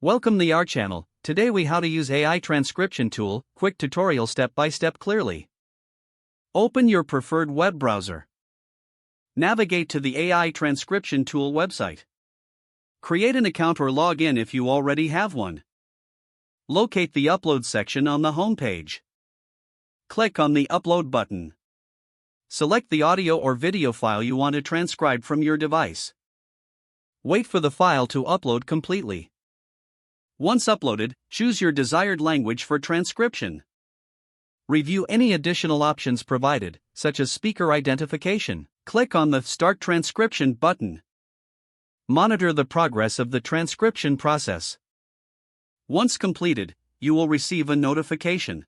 Welcome to our channel. Today we how to use AI transcription tool, quick tutorial step by step clearly. Open your preferred web browser. Navigate to the AI transcription tool website. Create an account or log in if you already have one. Locate the upload section on the home page. Click on the upload button. Select the audio or video file you want to transcribe from your device. Wait for the file to upload completely. Once uploaded, choose your desired language for transcription. Review any additional options provided, such as speaker identification. Click on the Start Transcription button. Monitor the progress of the transcription process. Once completed, you will receive a notification.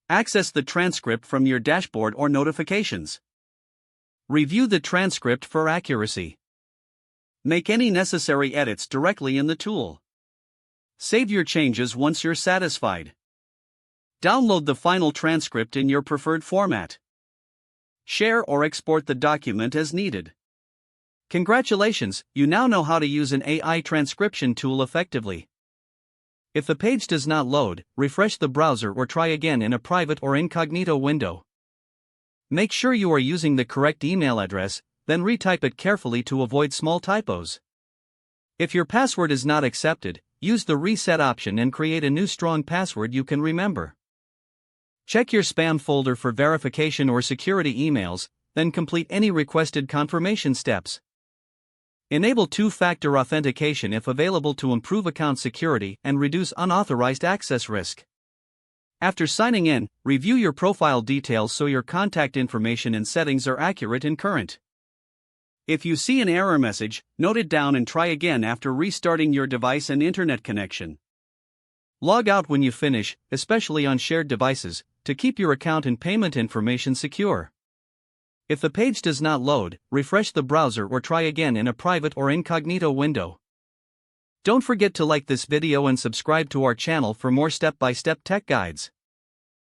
Access the transcript from your dashboard or notifications. Review the transcript for accuracy. Make any necessary edits directly in the tool. Save your changes once you're satisfied. Download the final transcript in your preferred format. Share or export the document as needed. Congratulations, you now know how to use an AI transcription tool effectively. If the page does not load, refresh the browser or try again in a private or incognito window. Make sure you are using the correct email address, then retype it carefully to avoid small typos. If your password is not accepted, use the reset option and create a new strong password you can remember. Check your spam folder for verification or security emails, then complete any requested confirmation steps. Enable two-factor authentication if available to improve account security and reduce unauthorized access risk. After signing in, review your profile details so your contact information and settings are accurate and current. If you see an error message, note it down and try again after restarting your device and internet connection. Log out when you finish, especially on shared devices, to keep your account and payment information secure. If the page does not load, refresh the browser or try again in a private or incognito window. Don't forget to like this video and subscribe to our channel for more step-by-step tech guides.